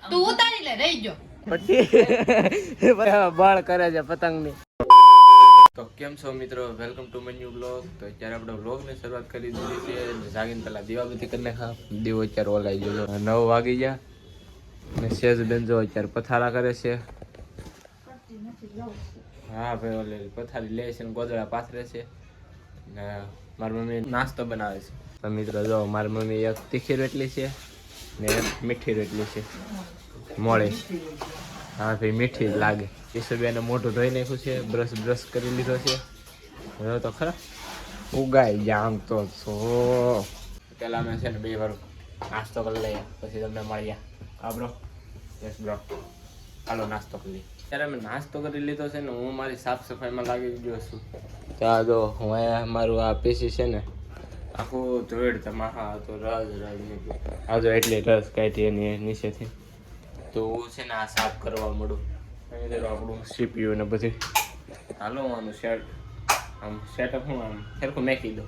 તું ઉતારી લે રહી ગયો પછી બળ કરે છે પતંગની. તો કેમ છો મિત્રો, welcome to my new blog. તો અત્યારે આપણે બ્લોગની શરૂઆત કરી દીધી છે. જાગીને પહેલા દીવાબત્તી કરી નાખા. દીવો અત્યારે ઓલાઈ ગયો, 9 વાગી ગયા. અને સેજ બેન જો અત્યારે પથારા કરે છે. હા ભાઈ, ઓલે પથારી લે છે ને ગોદડા પાથરે છે ને મારી મમ્મી નાસ્તો બનાવે છે. તો મિત્રો જો મારી મમ્મી એક તીખી રોટલી છે ને એક મીઠી રોટલી છે મોળી. હા ભાઈ મીઠી જ લાગે. ઈસુબેને મોઢું ધોઈ નાખ્યું છે, બ્રશ કરી લીધો છે. હવે તો ખરા ઉગાઈ ગયા આમ તો છો. પેલા અમે છે ને 2 વાર નાસ્તો કરી લઈએ, પછી તમને મળ્યા. હા બ્રો, યસ બ્રો, હાલો નાસ્તો કરી લઈએ. ત્યારે અમે નાસ્તો કરી લીધો છે ને હું મારી સાફ સફાઈમાં લાગી ગયો છું. ત્યાં જો હું અહીંયા મારું આ પીસી છે ને આખું ધોઈડ તમારા તો રસ નીકળ્યું. આ જો એટલી રસ કાઢી એની નીચેથી. તો હું છે ને આ સાફ કરવા મળું. આપણું CPU ને બધી હાલો આનું આમ સેટઅપ હું આમ સરખું નાખી દઉં.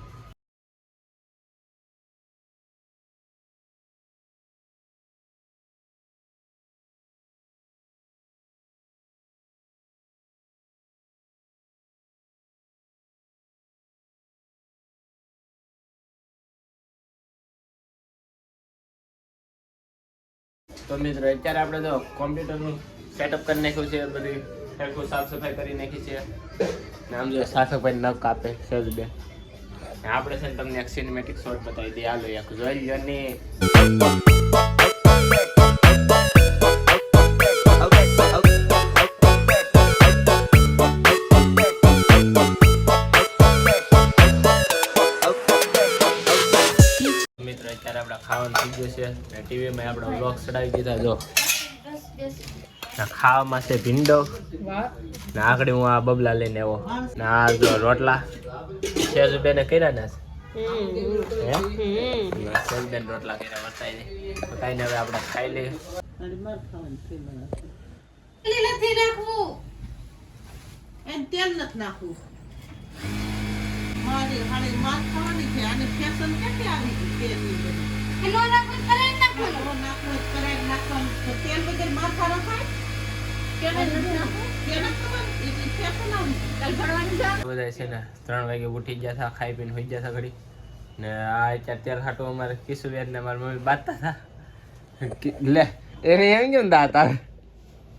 તો મિત્રો અત્યારે આપણે તો કોમ્પ્યુટરનું સેટઅપ કરી નાખ્યું છે, બધી સરખું સાફ સફાઈ કરી નાખી છે. ને આમ જો સાફ સફાઈ નખ કાપે સજ બે. આપણે છે ને તમને એક સિનેમેટિક શોટ બતાવી દઈએ. હાલો એક જોઈ લ્યો ને. મિત્રો અત્યારે આપણે ખાવાનું થઈ ગયું છે ને ટીવીમાં આપણે વ્લોગ ચડાવી દીધા. જો ખાવામાં છે ભીંડો ને આકડી હું આ બબલા લઈને આવ્યો ને આ જો રોટલા સેજબેને કર્યા ને સેજબેન રોટલા કર્યા વતાઈને હવે આપણે ખાઈ લઈએ. તેલ નથી નાખવું. મારી હાડી માર ખાવાની છે. આને ફેશન ક્યાંથી આવી ગઈ તેલની બધી? કિલો નાખવું કરાઈ નાખવું. કિલો નાખવું કરાઈ નાખવાનું. તો તેલ વગર માથા રખાય? કેમ નથી નાખવું? કેમ ખબર? એ ફેશન આવી. કાલ ભણવાનું છે. બધા છે ને 3 વાગે ઉઠી ગયા હતા, ખાઈ પીને હોઈ ગયા હતા ઘડી. ને આ અત્યારે તેલ ખાટું અમારે કિશુબેન ને મારી મમ્મી બાંધતા હતા. લે એને એમ કેમ દાતા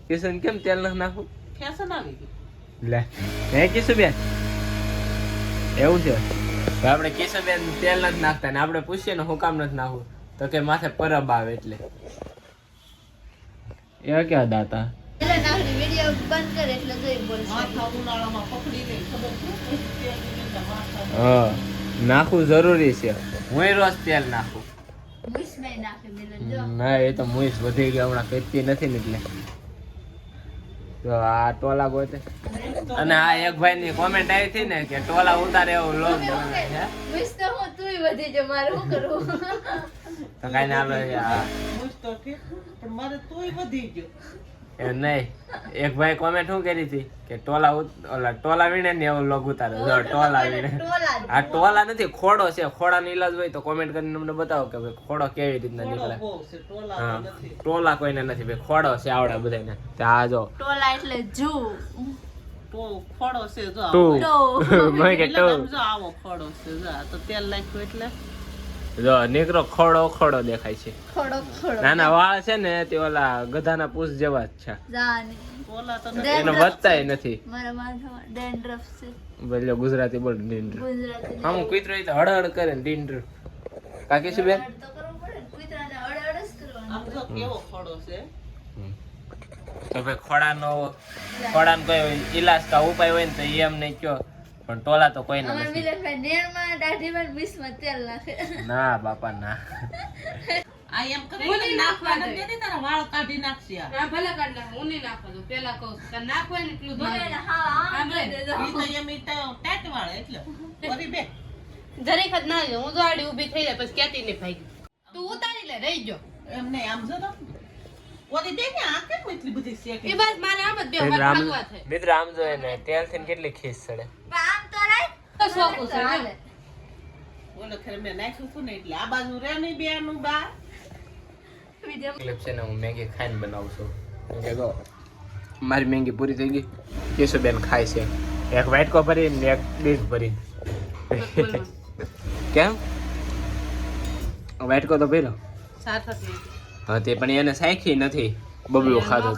કિશન કેમ તેલ નથી નાખવું? ફેશન આવી ગઈ. લે હે કિશુબેન એવું છે. આપણે કિશુબેન તેલ નથી નાખતા ને આપણે પૂછીએ ને હું કામ નથી નાખવું તો કે માથે પરબ આવે એટલે. એ ક્યાં દાતા વિડિયો બંધ કરે એટલે જોઈ બોલ. માથા ઉનાળામાં પકડી લે ખબર છે? હા નાખવું જરૂરી છે. હું રોજ તેલ નાખું. મુસમે નાખે મિલન જો. ના એ તો મુઈસ વધી ગયો હમણાં પેતી નથી ને એટલે. તો આ ટોલા ગોતે અને આ એક ભાઈ ની કોમેન્ટ આવી હતી ને કે ટોલા ઉતારે એવું લોગ બને છે. મુસ તો હું તુંય વધી જો મારે શું કરું? તો કાઈ ના આવે મુસ તો ઠીક પણ મારે તુંય વધી ગયો. એ નહીં, એક ભાઈ કોમેન્ટ શું કરી હતી કે ટોલા વીણે ને એવો લોગ ઉતારે. જો ટોલા વીણે. આ ટોલા નથી, ખોડો છે. ખોડાનો ઈલાજ હોય તો કોમેન્ટ કરીને અમને બતાવો કે ભાઈ ખોડો કેવી રીતના નીકળે. હા ટોલા કોઈને નથી ભાઈ, ખોડો છે આવડા બધાને. આ જો ટોલા એટલે જુ તો ખોડો છે. જો મેં કે જો આવો ખોડો છે. જો તો તેલ નાખ્યું એટલે જો નીકળો ખોડો દેખાય છે. ખોડો નાના વાળ છે ને તે ઓલા ગધાના પૂછ જેવા જ છે. ઓલા તો એનો વધતાય નથી. મારા માથામાં ડેન્ડ્રફ છે. બોલ્યો ગુજરાતી બોલ. ડીન્ડર ગુજરાતી આમ કુતરો તો હળહળ કરે ને ડીન્ડર. કાકી શું બેન તો કરવું પડે ને. કુતરાને અડઅડ જ કરવાનું. આમ તો કેવો ખોડો છે. તો ભાઈ ખોડાનો કોઈ ઈલાજ કા ઉપાય હોય ને તો એમ નહીં કયો, પણ ટોલા તો કોઈ અમાર નથી. મિલનભાઈ નેરમાં દાઢીમાં 20માં તેલ નાખે. ના બાપા ના. આ એમ કરીને નાખવાનું દે તારા વાળ કાઢી નાખશે. ના ભલે કાઢ નાખ, હું નહીં નાખવા દઉં. પેલા કહું છું નાખવા ને એટલું ભલે ધોઈ ને હા આમ ભલે. દે દો. ઈ તો એમ ઈ તો ટેટ વાળ એટલે ઓરી બે જરીક જ ના હું જો આડી ઊભી થઈ જાય પછી કેતી નહીં ભાઈ તું ઉતારી લે રહી ગયો એમ નહીં આમ જો તો ઓરી બે કે આ કેમ એટલી બધી શેક એ બસ મારે આમ જ બે વાર ભાગવા થાય. મિત્ર આમ જોઈએ ને તેલ થી કેટલી ખીસ ચડે. આમ તો રાઈ તો શોખું છે હાલે. ઓલો ખરે મેં નાખ્યું હતું ને એટલે આ બાજુ રે નહીં બેનું બા ક્લિપ છે ને હું મેગી ખાઈને બનાવું છું કે જો મારી મેગી પૂરી થઈ ગઈ. કેશુબેન ખાય છે એક વાટકો ભરી ને એક ડીશ ભરી. કેમ વાટકો તો ભર્યો હા તે પણ એને સાખી નથી બબલું ખાધું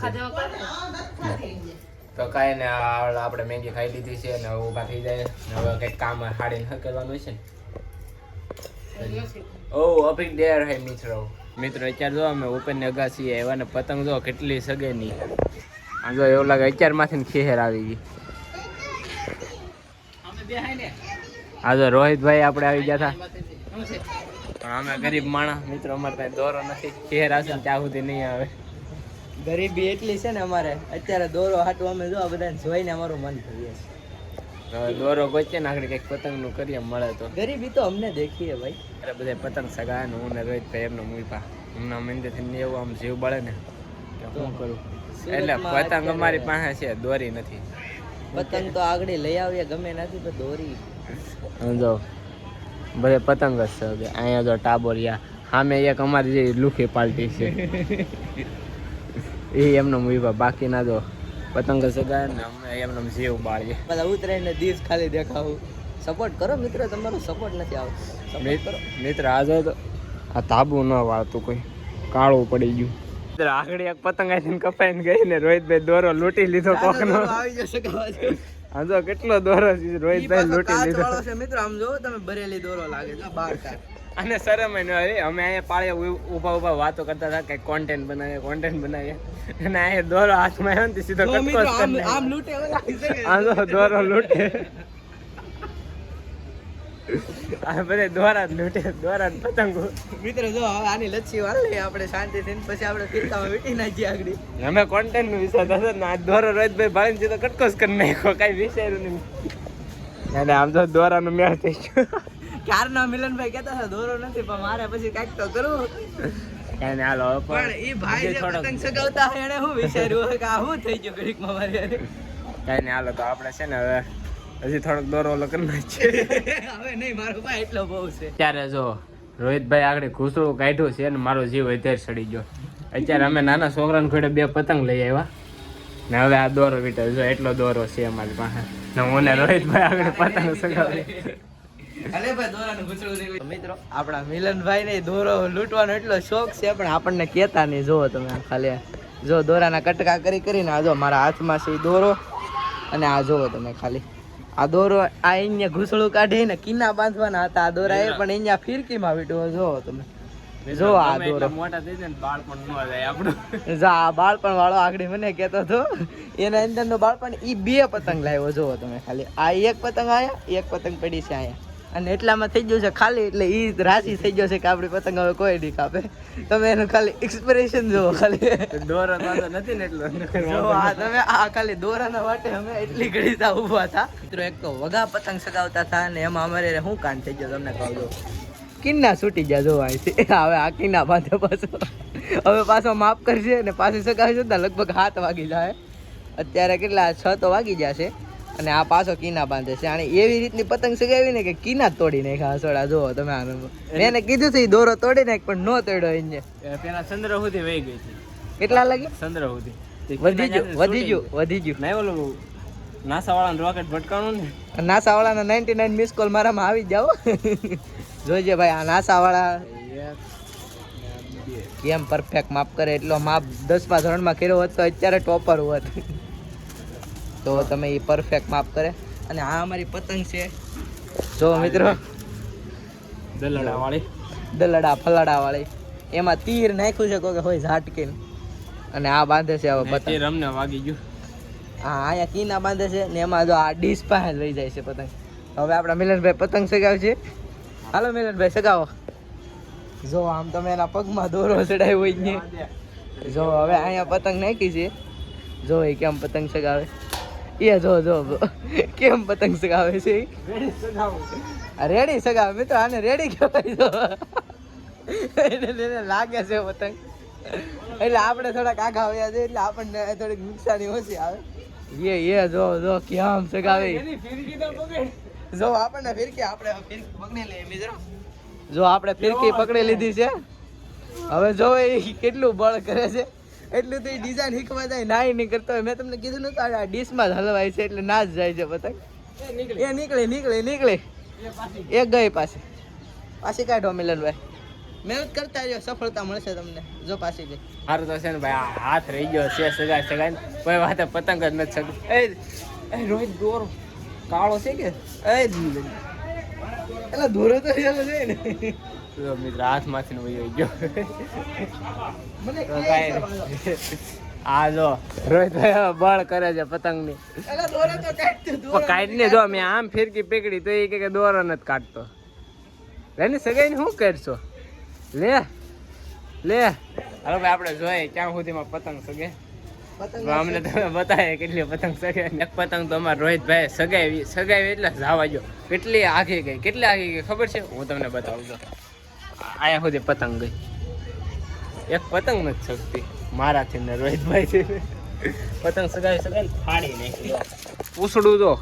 તો કાંઈ ને આપણે મેગી ખાઈ લીધી છે ને હવે ઊભા થઈ જાય ને હવે કંઈક કામ હાડીને કરવાનું છે ને. ઓ અભિક ડેર હે મિત્રો અત્યારે જો અમે ઉપરની અગાસી આવ્યા ને પતંગ જો કેટલી સગે નહીં. આ જો એવું લાગે અત્યારમાંથી ખેર આવી ગઈ. આ જો રોહિતભાઈ આપણે આવી ગયા હતા પણ અમે ગરીબ માણસ મિત્રો અમારે ત્યાં દોરો નથી. ખેર આવશે ને ત્યાં સુધી નહીં આવે. ગરીબી એટલી છે ને અમારે અત્યારે દોરો હાટું અમે જો બધાને જોઈને અમારું મન થઈ હવે દોરો ગોચે ને આગળ કંઈક પતંગનું કરીએ મળે તો. ગરીબી તો અમને દેખીએ ભાઈ. અરે બધા પતંગ સગા ને હું ને રોહિતભાઈ એમનો મુઈપા હમણાં મંદિરથી એવું આમ જીવ બળે ને કે શું કરું એટલે પતંગ અમારી પાસે છે દોરી નથી. પતંગ તો આગળ લઈ આવીએ ગમે નથી તો દોરી જો બધે પતંગ જ છે. અહીંયા જો ટાબોરિયા સામે એક અમારી જે લુખી પાર્ટી છે એ એમનો મુઈપા બાકી ના જો પતંગ સગાય ને અમે એમનો જીવ બાળીએ. બધા ઉતરાયણને દિવસ ખાલી દેખાવું. સપોર્ટ કરો મિત્રો, તમારો સપોર્ટ નથી આવતો. મિત્ર આજે તો આ તાબુ ન વાળતું કોઈ કાળું પડી ગયું. મિત્ર આગળ એક પતંગ આવીને કપાઈને ગઈ ને રોહિતભાઈ દોરો લૂંટી લીધો કોકનો. આવી જશે આ જો કેટલો દોરો રોહિતભાઈ લૂંટી લીધો. મિત્રો આમ જો તમે ભરેલી દોરો લાગે છે 12 અને શરમ ન આવે. અમે અહીંયા પાળે ઊભા વાતો કરતા હતા કે કોન્ટેન્ટ બનાવીએ અને અહીંયા દોરો હાથમાં આવ્યો ને સીધો કટકો આમ લૂંટે આ જો દોરો લૂંટે. આ બધે દોરા જ લૂંટે દોરા પતંગો. મિત્રો જો હવે આની લચ્છી વાળ લે આપણે શાંતિથી પછી આપણે ફિરકામાં વીટી નાખીએ આગળ. અમે કોન્ટેન્ટ નું વિચાર હતા ને આ દોરો રોહિતભાઈ ભાઈ સીધો કટકો જ કરી નાખ્યો કઈ વિચાર્યું નહીં. અને આમ તો દોરાનું મેળ થઈ ગયું. ક્યારના મિલનભાઈ કહેતા હતા દોરો નથી પણ મારે પછી કાંઈક તો કરવું. કઈ ને હાલો પણ એ ભાઈ જે પતંગ સગાવતા હોય એને શું વિચાર્યું કે આ શું થઈ ગયું ઘડીકમાં મારી કઈ ને હાલો તો આપણે છે ને હવે હજી થોડોક દોરો ઓલો કરી નાખીએ. હવે નહીં મારો ભાઈ એટલો બહુ છે. અત્યારે જો રોહિતભાઈ આગળ ઘૂસડું કાઢ્યું છે ને મારો જીવ વધારે સડી ગયો. અત્યારે અમે નાના છોકરાને ઘોડે 2 પતંગ લઈ આવ્યા ને હવે આ દોરો વીટે જો એટલો દોરો છે અમારી પાસે ને હું ને રોહિતભાઈ આગળ પતંગ સગાવી. મિત્રો આપણા મિલનભાઈ ને દોરો લૂંટવાનો એટલો શોખ છે પણ આપણને કહેતા નહીં. જુઓ તમે ખાલી જો દોરાના કટકા કરીને આ જો મારા હાથમાં છે દોરો અને આ જુઓ તમે ખાલી આ દોરો આ અહીંયા ઘૂસડું કાઢીને કિના બાંધવાના હતા આ દોરા એ પણ અહીંયા ફિરકીમાં વીટવો. જુઓ તમે જો આ દોરો મોટા થઈ જાય ને બાળપણ ન જાય આપણું. જો આ બાળપણ વાળો આગળ મને કહેતો હતો એના અંદરનો બાળપણ એ 2 પતંગ લાવ્યો. જુઓ તમે ખાલી આ એક પતંગ આયા એક પતંગ પડી છે અહીંયા અને એટલામાં થઈ ગયું છે ખાલી એટલે એ રાશિ થઈ ગયો છે કે આપણી પતંગ હવે કોઈ નહીં કાપે. તમે એનું ખાલી એક્સપ્રેશન જુઓ ખાલી દોરો તો નથી ને એટલો આ તમે આ ખાલી દોરાના વાટે અમે એટલી ઘડી તા ઊભા હતા. મિત્રો એક તો વગા પતંગ સગાવતા હતા ને એમાં અમારે શું કાંડ થઈ ગયો તમને કહું દો. કિન્ના છૂટી ગયા જો અહીંથી હવે આ કિન્ના બાંધે પાછો હવે પાછો માફ કરશે ને પાછી સગાવી છે લગભગ 7 વાગી જાય. અત્યારે કેટલા 6 તો વાગી જશે અને આ પાછો કિના બાંધે છે. અને એવી રીતની પતંગ સગાવી ને કે કિના જ તોડી નાખ્યા હસોડા. જુઓ તમે આનો મેં એને કીધું હતું દોરો તોડી નાખ પણ નો તોડ્યો એને. પેલા ચંદ્ર સુધી વહી ગઈ હતી. કેટલા લાગી ચંદ્ર સુધી વધી ગયું નહીં ઓલું નાસા વાળાનું રોકેટ ભટકાણું ને નાસા વાળાના 99 મિસ કોલ મારામાં આવી જાવ. જોઈજે ભાઈ આ નાસા વાળા કેમ પરફેક્ટ માપ કરે. એટલો માપ 10મા ધોરણમાં કર્યો હોત તો અત્યારે ટોપર હોત. તો તમે એ પરફેક્ટ માપ કરે. અને આ અમારી પતંગ છે જો મિત્રો દલડા ફલડા વાળી એમાં તીર નાખ્યું છે કોઈ હોય ઝાટકીને અને આ બાંધે છે હવે પતંગ. રમને વાગી ગયું. હા અહીંયા કીના બાંધે છે ને એમાં જો આ ડીશ પાસે લઈ જાય છે પતંગ. હવે આપણા મિલનભાઈ પતંગ સગાવે છે. હાલો મિલનભાઈ સગાવો. જો આમ તમે એના પગમાં દોરો ચડાવ્યો હોય ને જો હવે અહીંયા પતંગ નાખી છે. જો એ કેમ પતંગ સગાવે એ જો કેમ પતંગ સગાવે છે. રેડી સગાવે મિત્રો આને રેડી કહેવાય. જો એને લાગે છે પતંગ એટલે આપણે થોડાક આગા આવ્યા છે એટલે આપણને થોડીક નુકસાની ઓછી આવે. એ જો કેમ સગાવે જો આપણને ફિરકી આપણે ફિરકી પકડી લઈએ મિત્રો. જો આપણે ફિરકી પકડી લીધી છે હવે જો એ કેટલું બળ કરે છે એટલું તો એ ડિઝાઇન શીખવા જાય નાય નહીં કરતો હોય. મેં તમને કીધું નતું આ ડીશમાં જ હલવાય છે એટલે ના જ જાય છે પતંગ. એ નીકળે એક ગઈ પાછી કાઢો મિલનભાઈ. મહેનત કરતા રહ્યો સફળતા મળશે તમને. જો પાછી ગઈ. મારું તો છે ને ભાઈ આ હાથ રહી ગયો છે સગાઈ કોઈ વાતે પતંગ જ નથી શકતું. એ રોહિત દોર કાળો છે કે એટલે દોરો તો રહેલો છે ને. મિત્ર હાથમાંથી વયો ગયો. મને તો કાંઈ આ જો રોહિતભાઈ હવે બળ કરે છે પતંગની. એટલે દોરો તો કાઢતો પણ કાઢી ને જો મેં આમ ફિરકી પકડી તો એ કે દોરો નથી કાઢતો. એની સગાઈને શું કરશો? લે હાલો ભાઈ આપણે જોઈએ ક્યાં સુધીમાં પતંગ સગે. અમને તમે બતાવે કેટલી પતંગ સગે. એક પતંગ તો અમારા રોહિતભાઈ સગાવી એટલે જવા જો કેટલી આગી ગઈ ખબર છે? હું તમને બતાવું છું. અહીંયા સુધી પતંગ ગઈ. એક પતંગ નથી શકતી મારાથી ને રોહિતભાઈ પતંગ સગાવી ફાડી નાખી. પૂછડું તો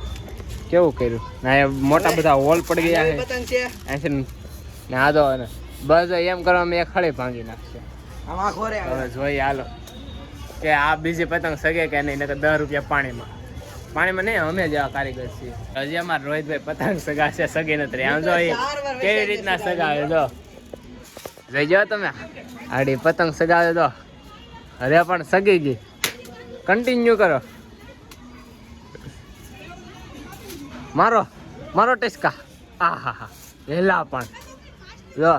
કેવું કર્યું ના એ મોટા બધા હોલ પડી ગયા છે પતંગ છે અહીંથી ને આ તો બસ એમ કરવામાં એક હળી ભાંગી નાખશે. આમાં ખોરે હવે જોઈએ હાલો કે આ બીજી પતંગ સગે કે નહીં. નકર 10 રૂપિયા પાણીમાં નહીં. અમે જ આ કારીગર છીએ. હજી અમારા રોહિતભાઈ પતંગ સગાશે સગી નથી. આમ જો કેવી રીતના સગાવે જો જઈ જાઓ તમે. આડી પતંગ સગાવે તો અરે પણ સગી ગઈ. કન્ટિન્યુ કરો. મારો ટેસ્કા. હા વહેલા પણ જો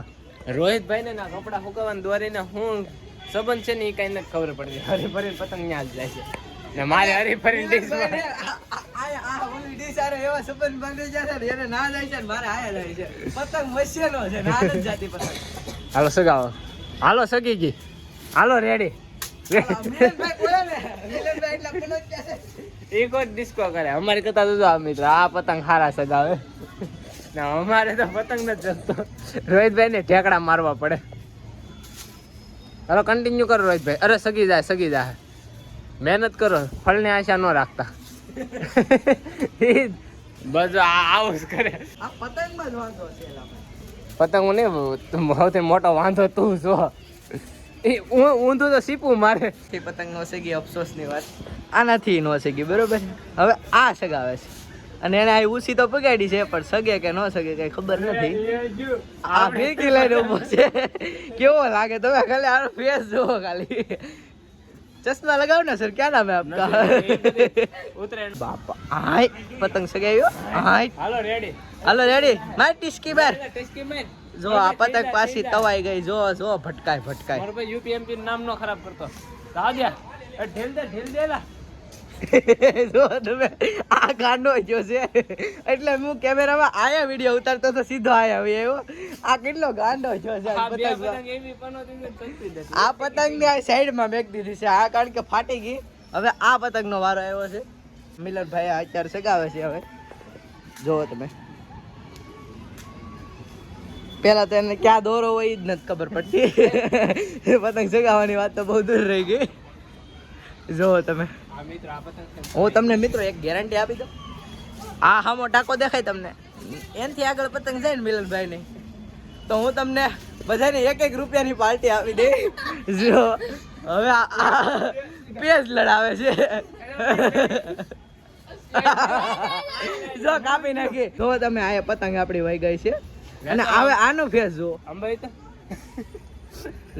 રોહિતભાઈ ને ના કપડા સુકવવાનું દોરીને હું સંબંધ છે ને એ કઈ નથી ખબર પડતી. હરીફરીને પતંગ ત્યાં જ જાય છે ને મારે હરીફરીને ડીશ એવા સંબંધ બાંધે છે ને એને ના જાય છે ને મારે આયા જાય છે. પતંગ મસ્યનો છે ના નથી જાતી પતંગ. હાલો સગાવો. હાલો સગી ગઈ. હાલો રેડી. મિલનભાઈ બોલે ને મિલનભાઈ એટલા પણ જ છે. એ કોઈ ડિસ્કો કરે. અમારી કરતા તો જો આ મિત્ર આ પતંગ હારા સગાવે ના અમારે તો પતંગ નથી જતો. રોહિતભાઈ ને ઠેકડા મારવા પડે. હાલો કન્ટિન્યુ કરો રોહિતભાઈ. અરે સગી જાય મહેનત કરો. ફળની આશા ન રાખતા. બસ આવું જ કરે. આ પતંગમાં જ વાંધો છે એલા. પતંગ ને સૌથી મોટો વાંધો તું છો. ઊંધું તો સીપું મારે. એ પતંગ નો સગી અફસોસની વાત. આનાથી નો સગી બરોબર. હવે આ સગાવે છે અને એને આ ઉસી તો પગાડી છે પણ સગે કે ન સગે કઈ ખબર નથી. આ ફીરકી લઈને ઉભો છે. કેવો લાગે તમે ખાલી આનો ફેસ જોવો ખાલી. ચશ્મા लगाओ ना सर, क्या नाम है आपका? ઉતરેણ बापा हाय पतंग सगायो हाय હાલો રેડી मार टिस्की बार ટેસ્કી મેન जो आ पतंग पासी तवाई गई जो भटकाय મારો ભાઈ યુપીએમપી નામ નો ખરાબ કરતો. રાજા ઢેલ દેલા જો તમે આ ગાંડો જો છે એટલે હું કેમેરામાં આયા વિડિયો ઉતારતો તો સીધો આયા આવ્યો. આ કેટલો ગાંડો જો છે આ બે પતંગ. પતંગ એવી પનોતી ને ચલતી જતી. આ પતંગ ને આ સાઈડ માં મેક દીધી છે આ કારણ કે ફાટી ગઈ. હવે આ પતંગ નો વારો આવ્યો છે. મિલનભાઈ અત્યારે સગાવે છે. હવે જોવો તમે પેલા તો એને ક્યાં દોરો હોય એ જ નથી ખબર પડતી. પતંગ સગાવવાની વાત તો બહુ દૂર રહી ગઈ. જોવો તમે આ મિત્ર આ પતંગ છે. હું તમને મિત્રો એક ગેરંટી આપી દઉં. આ હામો ટાકો દેખાય તમને એનથી આગળ પતંગ જાય ને મિલનભાઈ ની તો હું તમને બધાને 1-1 રૂપિયાની પાર્ટી આપી દે. જો હવે આ પેજ લડાવે છે. જો કાપી નાખી. જો તમે આ પતંગ આપણી વહી ગઈ છે અને હવે આનો ફેસ જો અંબાઈ તો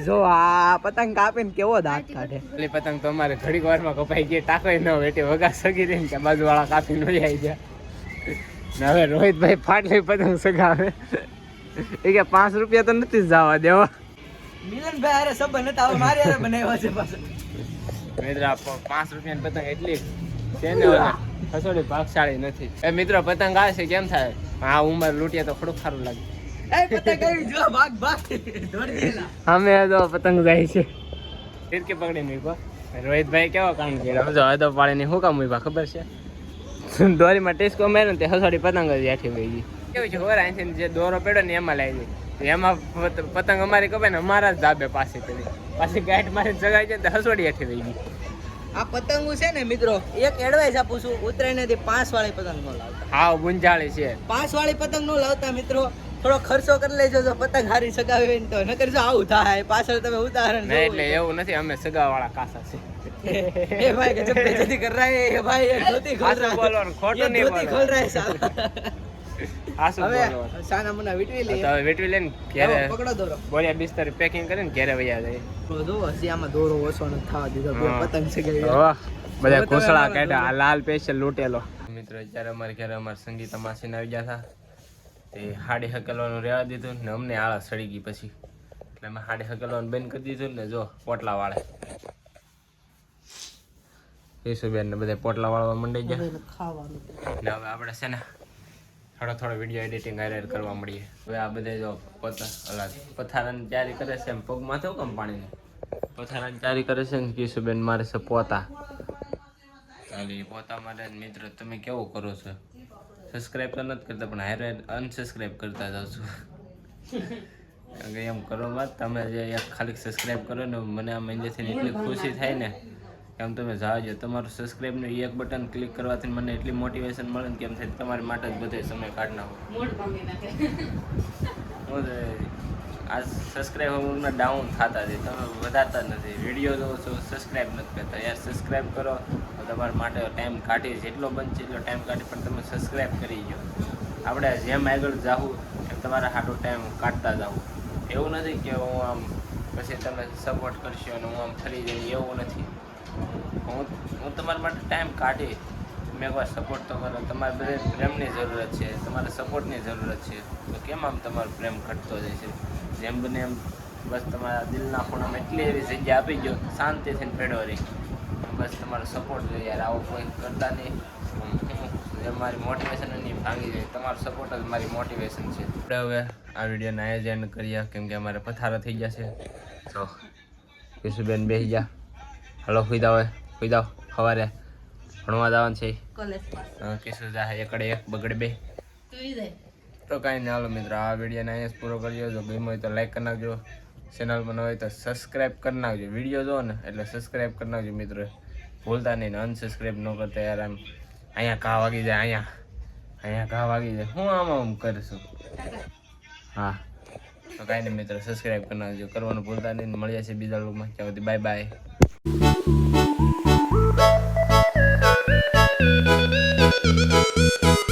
જો આ પતંગ કાપીને કેવો દાંત કાઢે. પેલી પતંગ તો અમારે ઘડીક વારમાં કપાઈ ગઈ. ટાંકોય ન વેટી વગા સગી રહી કે બાજુવાળા કાપી ન આવી ગયા. ને હવે રોહિતભાઈ ફાટલી પતંગ સગાવે એ કે 5 રૂપિયા તો નથી જવા દેવા. મિલનભાઈ અરે સંબંધ હતા હવે મારી હારે બનાવ્યો છે પાછો. મિત્ર 5 રૂપિયાની પતંગ એટલી છે ને હસોડી ભાગશાળી નથી. એ મિત્રો પતંગ આવે છે કેમ થાય? આ ઉંમર લૂંટીએ તો થોડુંક સારું લાગે. એ પતંગ આવી જો ભાગ દોડી ગયેલા. અમે તો પતંગ જાય છે ફિરકી પકડી મૂકો. રોહિતભાઈ કેવો કામ કર્યો સમજો. હદો પાડીને શું કામ મૂક્યા ખબર છે? દોરીમાં ટેસ્કો માર્યો ને તે હસોડી પતંગ જ હેઠી વહી ગઈ. કેવું છે ખબર? અહીંથી જે દોરો પડ્યો ને એમાં લાવી ગઈ. એમાં પતંગ અમારી કપાય ને અમારા જ ધાબે પાછી કરી પાછી ગાંઠ મારી જગાઈ જાય તો હસોડી હેઠી વહી ગઈ. આ પતંગો છે ને મિત્રો એક એડવાઇસ આપું છું ઉત્તરાયણથી 5 વાળી પતંગ નો લાવતા. હાવ ગુંજાળી છે. 5 વાળી પતંગ નો લાવતા મિત્રો થોડો ખર્ચો કરી લેજો તો પતંગ હારી સગાવે ને તો નકર જો આવું થાય પાછળ તમે ઉદાહરણ નહીં એટલે એવું નથી, અમે સગાવાળા કાસા છે. ए भाई गजब बेइज्जती कर रहा है ये भाई ये धोती खोल रहा है બોલવાનું ખોટું નહીં धोती खोल रहा है साला આ શું હવે બોલવાનું? સાના મુના વીટવી લે તો હવે વેટવી લઈને ઘેરે પકડો દોરો બોલિયા બિસ્તર પેકિંગ કરીને ઘેરે વયા જાય. તો જો હસી આમાં દોરો ઓછો ન થવા દીધો બે હા. પતંગ છે ગઈ વાહ, બધા ઘોસળા કાઢ્યા. આ લાલ સ્પેશિયલ લૂટેલો. મિત્રો અત્યારે અમારે ઘરે અમારા સંગીતા માસીને આવી ગયા હતા, તે હાડી હકલવાનું રહેવા દીધું ને અમને આળસ સડી ગઈ પછી એટલે અમે હાડી હકલવાનું બંધ કરી દીધું ને જો પોટલા વાળે ઈસુબેન ને બધા પોટલા વાળવા મંડી ગયા ખાવાનું ને હવે આપણે છે ને થોડો વિડીયો એડિટિંગ હાયર કરવા મળીએ. હવે આ બધા જો પથારાની તૈયારી કરે છે, એમ પગમાં થયું કેમ પાણીને પથારાની તૈયારી કરે છે ને ઈસુબેન મારે છે પોતા. ચાલી પોતા માટે મિત્રો તમે કેવું કરો છો? સબસ્ક્રાઈબ તો નથી કરતા પણ હારે અનસબસ્ક્રાઈબ કરતા જાવ છો. કારણ કે એમ કરો વાત તમે જે એક ખાલી સબસ્ક્રાઈબ કરો ને મને આ મહિનેથી એટલી ખુશી થાય ને એમ તમે જાવજો. તમારું સબસ્ક્રાઈબનું એક બટન ક્લિક કરવાથી મને એટલી મોટિવેશન મળે ને કેમ થાય તમારી માટે જ બધે સમય કાઢ નાખો. હું આ સબસ્ક્રાઈબરમાં ડાઉન થતા છે, તમે વધારતા નથી, વિડીયો જોવો છો સબસ્ક્રાઈબ નથી કરતા. યાર સબસ્ક્રાઈબ કરો તો તમારા માટે ટાઈમ કાઢી જેટલો બનશે એટલો ટાઈમ કાઢી પણ તમે સબસ્ક્રાઈબ કરી જાઓ. આપણે જેમ આગળ જાવું એમ તમારા હાટો ટાઈમ કાઢતા જાવું. એવું નથી કે હું આમ પછી તમે સપોર્ટ કરશો અને હું આમ ફરી જઈ, એવું નથી. હું તમારા માટે ટાઈમ કાઢી મેં એકવાર સપોર્ટ તો કરો. તમારે બધે પ્રેમની જરૂરત છે, તમારે સપોર્ટની જરૂરત છે, તો કેમ આમ તમારો પ્રેમ ઘટતો જાય છે? જેમ બને એમ બસ તમારા દિલના ખૂણામાં એટલી એવી જગ્યા આપી ગયો શાંતિથી પેડો રહી. બસ તમારો સપોર્ટ જોઈએ યાર, આવું કોઈ કરતા નહીં. મારી મોટિવેશન નહીં ભાંગી જાય, તમારો સપોર્ટ જ મારી મોટિવેશન છે. આપણે હવે આ વિડીયોને આયોજન કરીએ કેમ કે અમારે પથારા થઈ ગયા છે. તો ઈસુબેન બેસી ગયા, હલો સુઈ જાવ સવારે ભણવા જવાનું છે. કિશોર જા એકડે એક બગડે બે. તો કાંઈ નહીં, હાલો મિત્રો આ વિડીયોને અહીંયા જ પૂરો કરજો. જો ગમ્યો હોય તો લાઈક કરી નાખજો, ચેનલ પર ન હોય તો સબસ્ક્રાઈબ કરી નાખજો. વિડીયો જો ને એટલે સબસ્ક્રાઈબ કરી નાખજો મિત્રો, ભૂલતા નહીં. ને અનસબસ્ક્રાઈબ ન કરતા યાર, આમ અહીંયા ઘા વાગી જાય, અહીંયા ઘા વાગી જાય. હું આમ કરીશું? હા તો કાંઈ નહીં મિત્રો, સબસ્ક્રાઈબ કરી નાખજો, કરવાનું ભૂલતા નહીં. મળીએ છીએ બીજા લોકોમાં, ત્યાં સુધી બાય બાય. Thank you.